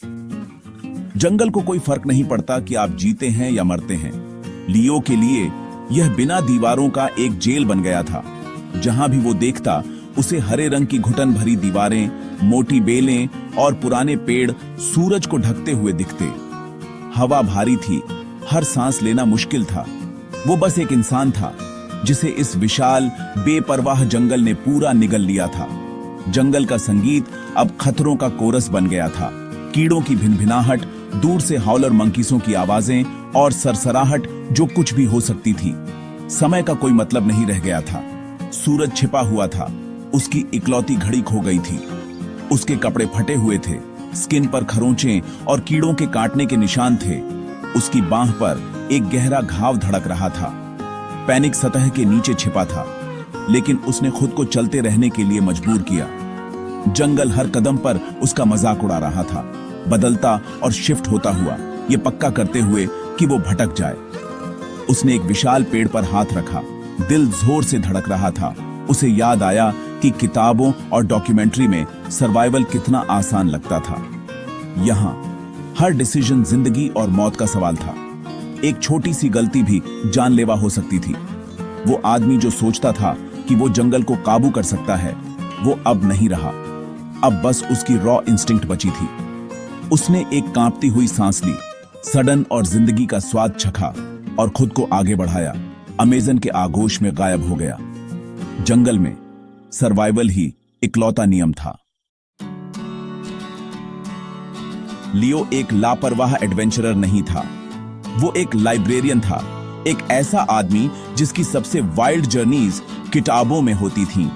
जंगल को कोई फर्क नहीं पड़ता कि आप जीते हैं या मरते हैं। लियो के लिए यह बिना दीवारों का एक जेल बन गया था। जहां भी वो देखता उसे हरे रंग की घुटन भरी दीवारें, मोटी बेलें और पुराने पेड़ सूरज को ढकते हुए दिखते। हवा भारी थी, हर सांस लेना मुश्किल था। वो बस एक इंसान था जिसे इस विशाल बेपरवाह जंगल ने पूरा निगल लिया था। जंगल का संगीत अब खतरों का कोरस बन गया था। कीड़ों की भिनभिनाहट, दूर से हाउलर मंकीसों की आवाजें और सरसराहट जो कुछ भी हो सकती थी। समय का कोई मतलब नहीं रह गया था। सूरज छिपा हुआ था, उसकी इकलौती घड़ी खो गई थी। उसके कपड़े फटे हुए थे, स्किन पर खरोंचें और कीड़ों के काटने के निशान थे। उसकी बांह पर एक गहरा घाव धड़क रहा था। पैनिक सतह के नीचे छिपा था, लेकिन उसने खुद को चलते रहने के लिए मजबूर किया। जंगल हर कदम पर उसका मजाक उड़ा रहा था, बदलता और शिफ्ट होता हुआ, ये पक्का करते हुए कि वो भटक जाए। उसने एक विशाल पेड़ पर हाथ रखा, दिल जोर से धड़क रहा था। उसे याद आया कि किताबों और डॉक्यूमेंट्री में सर्वाइवल कितना आसान लगता था। यहां हर डिसीजन जिंदगी और मौत का सवाल था। एक छोटी सी गलती भी जानलेवा हो सकती थी। वो आदमी जो सोचता था कि वो जंगल को काबू कर सकता है, वो अब नहीं रहा। अब बस उसकी रॉ इंस्टिंक्ट बची थी। उसने एक कांपती हुई सांस ली, सडन और जिंदगी का स्वाद चखा और खुद को आगे बढ़ाया। अमेज़न के आगोश में गायब हो गया। जंगल में सर्वाइवल ही इकलौता नियम था। लियो एक लापरवाह एडवेंचरर नहीं था, वो एक लाइब्रेरियन था। एक ऐसा आदमी जिसकी सबसे वाइल्ड जर्नीज किताबों में होती थीं।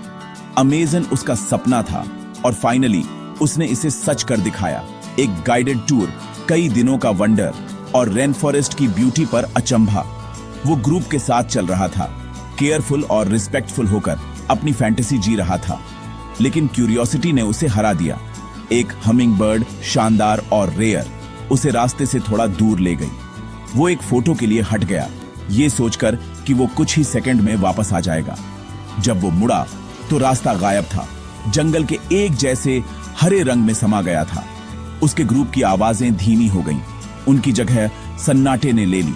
अमेज़न उसका सपना था और फाइनली उसने इसे सच कर दिखाया। एक गाइडेड टूर, कई दिनों का वंडर और रेन फॉरेस्ट की ब्यूटी पर अचंभा। वो ग्रुप के साथ चल रहा था, केयरफुल और रिस्पेक्टफुल होकर अपनी फैंटेसी जी रहा था। लेकिन क्यूरियोसिटी ने उसे हरा दिया। एक हमिंग बर्ड, शानदार और रेयर, उसे रास्ते से थोड़ा दूर ले गई। वो एक फोटो के लिए हट गया, ये सोचकर कि वो कुछ ही सेकंड में वापस आ जाएगा। जब वो मुड़ा तो रास्ता गायब था, जंगल के एक जैसे हरे रंग में समा गया था। उसके ग्रुप की आवाजें धीमी हो गईं, उनकी जगह सन्नाटे ने ले ली।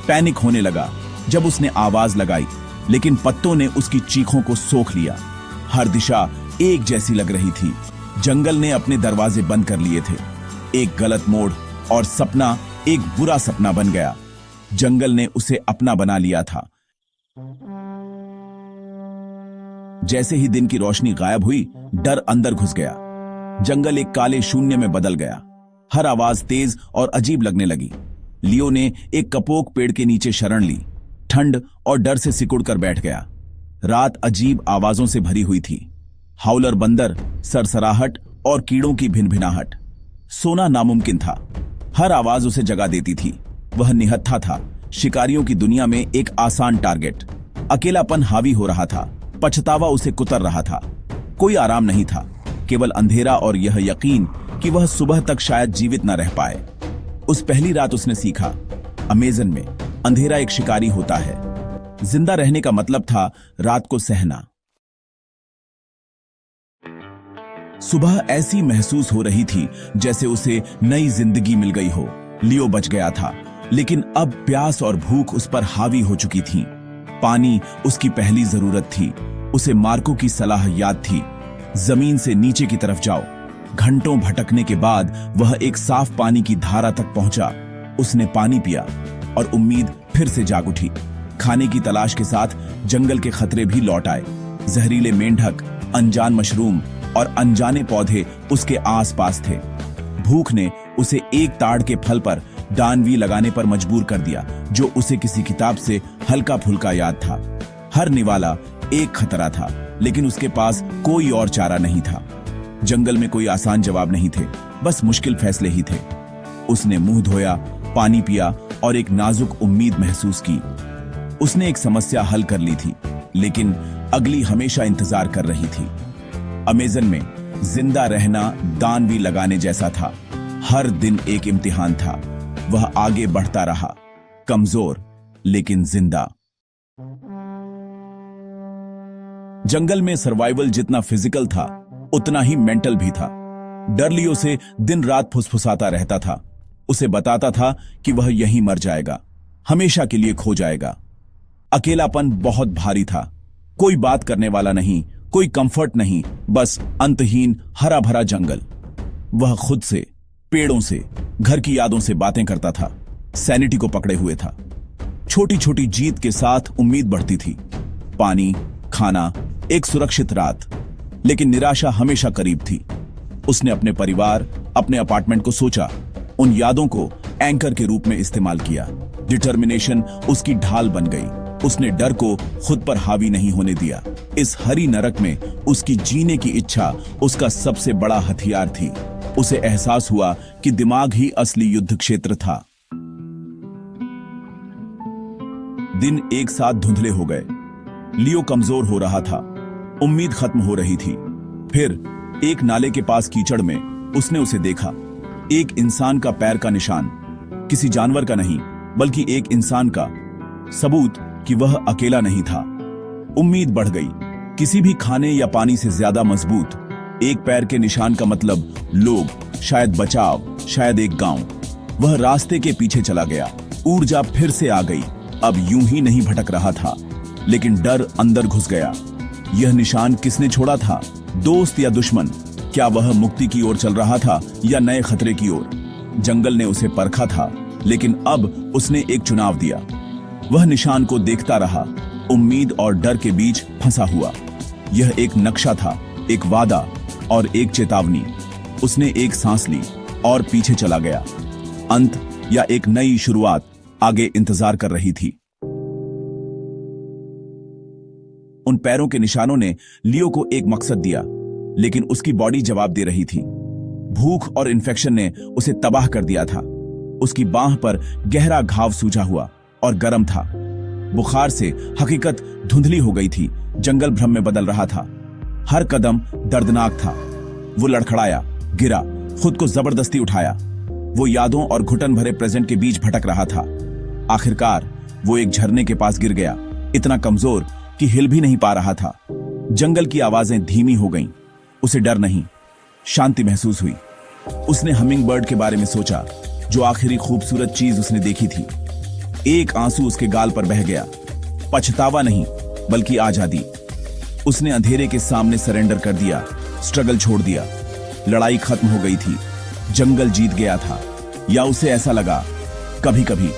पैनिक होने लगा जब उसने आवाज लगाई, लेकिन पत्तों ने उसकी चीखों को सोख लिया। हर दिशा एक जैसी लग रही थी। जंगल ने अपने दरवाजे बंद कर लिए थे। एक गलत मोड़ और सपना एक बुरा सपना बन गया। जंगल ने उसे अपना बना लिया था। जैसे ही दिन की रोशनी गायब हुई, डर अंदर घुस गया। जंगल एक काले शून्य में बदल गया। हर आवाज तेज और अजीब लगने लगी। लियो ने एक कपोक पेड़ के नीचे शरण ली, ठंड और डर से सिकुड़कर बैठ गया। रात अजीब आवाजों से भरी हुई थी, हाउलर बंदर, सरसराहट और कीड़ों की भिनभिनाहट। सोना नामुमकिन था, हर आवाज उसे जगा देती थी। वह निहत्था था, शिकारियों की दुनिया में एक आसान टारगेट। अकेलापन हावी हो रहा था, पछतावा उसे कुतर रहा था। कोई आराम नहीं था, केवल अंधेरा और यह यकीन कि वह सुबह तक शायद जीवित न रह पाए। उस पहली रात उसने सीखा, अमेज़न में अंधेरा एक शिकारी होता है। जिंदा रहने का मतलब था रात को सहना। सुबह ऐसी महसूस हो रही थी जैसे उसे नई जिंदगी मिल गई हो। लियो बच गया था, लेकिन अब प्यास और भूख उस पर हावी हो चुकी थी। पानी उसकी पहली जरूरत थी। उसे मार्को की सलाह याद थी, जमीन से नीचे की तरफ जाओ। घंटों भटकने के बाद वह एक साफ पानी की धारा तक पहुंचा। उसने पानी पिया और उम्मीद फिर से जाग उठी। खाने की तलाश के साथ जंगल के खतरे भी लौट आए। जहरीले मेंढक, अनजान मशरूम और अनजाने पौधे उसके आसपास थे। भूख ने उसे एक ताड़ के फल पर डानवी लगाने पर मजबूर कर दिया, जो उसे किसी किताब से हल्का फुल्का याद था। हर निवाला एक खतरा था, लेकिन उसके पास कोई और चारा नहीं था। जंगल में कोई आसान जवाब नहीं थे, बस मुश्किल फैसले ही थे। उसने मुंह धोया, पानी पिया और एक नाजुक उम्मीद महसूस की। उसने एक समस्या हल कर ली थी, लेकिन अगली हमेशा इंतजार कर रही थी। अमेज़न में जिंदा रहना दानवी लगाने जैसा था। हर दिन एक इम्तिहान था। वह आगे बढ़ता रहा, कमजोर लेकिन जिंदा। जंगल में सर्वाइवल जितना फिजिकल था, उतना ही मेंटल भी था। डर लियो से दिन रात फुसफुसाता रहता था। उसे बताता था कि वह यहीं मर जाएगा, हमेशा के लिए खो जाएगा। अकेलापन बहुत भारी था। कोई बात करने वाला नहीं, कोई कंफर्ट नहीं, बस अंतहीन हरा भरा जंगल। वह खुद से, पेड़ों से, घर की यादों से बातें करता था, सैनिटी को पकड़े हुए था। छोटी छोटी जीत के साथ उम्मीद बढ़ती थी। पानी, खाना, एक सुरक्षित रात, लेकिन निराशा हमेशा करीब थी। उसने अपने परिवार, अपने अपार्टमेंट को सोचा, उन यादों को एंकर के रूप में इस्तेमाल किया। डिटर्मिनेशन उसकी ढाल बन गई। उसने डर को खुद पर हावी नहीं होने दिया। इस हरी नरक में उसकी जीने की इच्छा उसका सबसे बड़ा हथियार थी। उसे एहसास हुआ कि दिमाग ही असली युद्ध क्षेत्र था। दिन एक साथ धुंधले हो गए। लियो कमजोर हो रहा था, उम्मीद खत्म हो रही थी। फिर एक नाले के पास कीचड़ में उसने उसे देखा। एक इंसान का पैर का निशान, किसी जानवर का नहीं, बल्कि एक इंसान का। सबूत कि वह अकेला नहीं था। उम्मीद बढ़ गई। किसी भी खाने या पानी से ज्यादा मजबूत। एक पैर के निशान का मतलब लोग, शायद बचाव, शायद एक गांव। वह रास्ते के पीछे चला गया। ऊर्जा फिर से आ गई। अब यूं ही नहीं भटक रहा था, लेकिन डर अंदर घुस गया। यह निशान किसने छोड़ा था? दोस्त या दुश्मन? क्या वह मुक्ति की ओर चल रहा था या नए खतरे की ओर? जंगल ने उसे परखा था, लेकिन अब उसने एक चुनाव दिया। वह निशान को देखता रहा, उम्मीद और डर के बीच फंसा हुआ। यह एक नक्शा था, एक वादा और एक चेतावनी। उसने एक सांस ली और पीछे चला गया। अंत या एक नई शुरुआत आगे इंतजार कर रही थी। उन पैरों के निशानों ने लियो को एक मकसद दिया, लेकिन उसकी बॉडी जवाब दे रही थी। भूख और इन्फेक्शन ने उसे तबाह कर दिया था। उसकी बांह पर गहरा घाव सूजा हुआ और गर्म था। बुखार से हकीकत धुंधली हो गई थी। जंगल भ्रम में बदल रहा था। हर कदम दर्दनाक था। वो लड़खड़ाया, गिरा, खुद को जबरदस्ती उठाया। वो यादों और घुटन भरे प्रेजेंट के बीच भटक रहा था। आखिरकार वो एक झरने के पास गिर गया, इतना कमजोर कि हिल भी नहीं पा रहा था। जंगल की आवाजें धीमी हो गईं। उसे डर नहीं, शांति महसूस हुई। उसने हमिंग बर्ड के बारे में सोचा, जो आखिरी खूबसूरत चीज उसने देखी थी। एक आंसू उसके गाल पर बह गया। पछतावा नहीं, बल्कि आजादी। उसने अंधेरे के सामने सरेंडर कर दिया, स्ट्रगल छोड़ दिया। लड़ाई खत्म हो गई थी, जंगल जीत गया था। या उसे ऐसा लगा। कभी कभी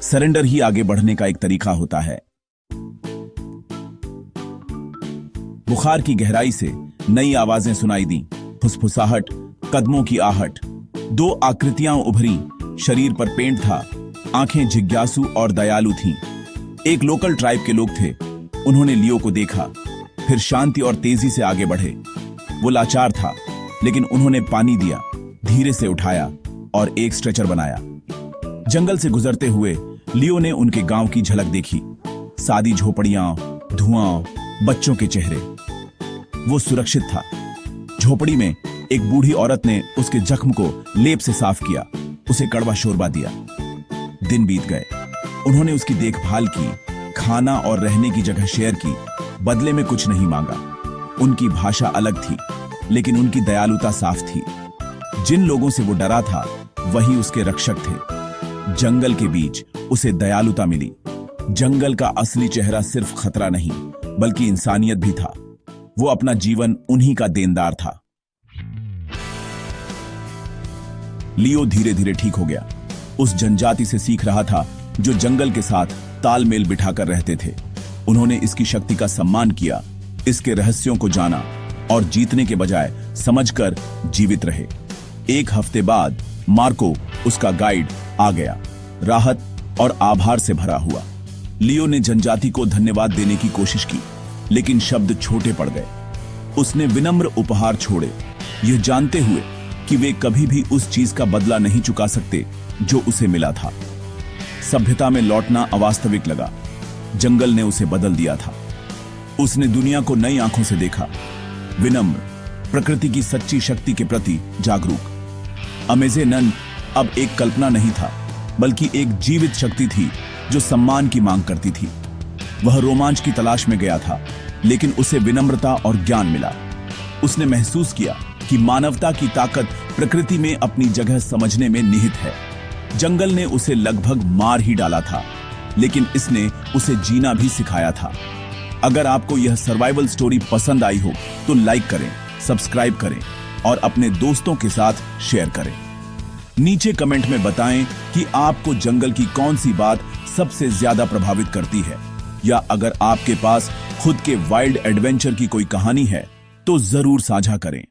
सरेंडर ही आगे बढ़ने का एक तरीका होता है। बुखार की गहराई से नई आवाजें सुनाई दी। फुसफुसाहट, कदमों की आहट। दो आकृतियां उभरी। शरीर पर पेंट था, आंखें जिज्ञासु और दयालु थीं। एक लोकल ट्राइब के लोग थे। उन्होंने लियो को देखा, फिर शांति और तेजी से आगे बढ़े। वो लाचार था, लेकिन उन्होंने पानी दिया, धीरे से उठाया और एक स्ट्रेचर बनाया। जंगल से गुजरते हुए लियो ने उनके गांव की झलक देखी। सादी झोपड़ियां, धुआं, बच्चों के चेहरे। वो सुरक्षित था। झोपड़ी में एक बूढ़ी औरत ने उसके जख्म को लेप से साफ किया, उसे कड़वा शोरबा दिया। दिन बीत गए। उन्होंने उसकी देखभाल की, खाना और रहने की जगह शेयर की, बदले में कुछ नहीं मांगा। उनकी भाषा अलग थी, लेकिन उनकी दयालुता साफ थी। जिन लोगों से वो डरा था, वही उसके रक्षक थे। जंगल के बीच उसे दयालुता मिली। जंगल का असली चेहरा सिर्फ खतरा नहीं, बल्कि इंसानियत भी था। वो अपना जीवन उन्हीं का देनदार था। लियो धीरे धीरे ठीक हो गया। उस जनजाति से सीख रहा था जो जंगल के साथ तालमेल बिठाकर रहते थे। उन्होंने इसकी शक्ति का सम्मान किया, इसके रहस्यों को जाना और जीतने के बजाय समझकर जीवित रहे। एक हफ्ते बाद मार्को, उसका गाइड, आ गया, राहत और आभार से भरा हुआ। लियो ने जनजाति को धन्यवाद देने की कोशिश की, लेकिन शब्द छोटे पड़ गए। उसने विनम्र उपहार छोड़े, यह जानते हुए कि वे कभी भी उस चीज का बदला नहीं चुका सकते जो उसे मिला था। सभ्यता में लौटना अवास्तविक लगा। जंगल ने उसे बदल दिया था। उसने दुनिया को नई आंखों से देखा, विनम्र, प्रकृति की सच्ची शक्ति के प्रति जागरूक। अमेज़ेनन अब एक कल्पना नहीं था, बल्कि एक जीवित शक्ति थी जो सम्मान की मांग करती थी। वह रोमांच की तलाश में गया था, लेकिन उसे विनम्रता और ज्ञान मिला। उसने महसूस किया कि कि मानवता की ताकत प्रकृति में अपनी जगह समझने में निहित है। जंगल ने उसे लगभग मार ही डाला था, लेकिन इसने उसे जीना भी सिखाया था। अगर आपको यह सर्वाइवल स्टोरी पसंद आई हो तो लाइक करें, सब्सक्राइब करें और अपने दोस्तों के साथ शेयर करें। नीचे कमेंट में बताएं कि आपको जंगल की कौन सी बात सबसे ज्यादा प्रभावित करती है, या अगर आपके पास खुद के वाइल्ड एडवेंचर की कोई कहानी है तो जरूर साझा करें।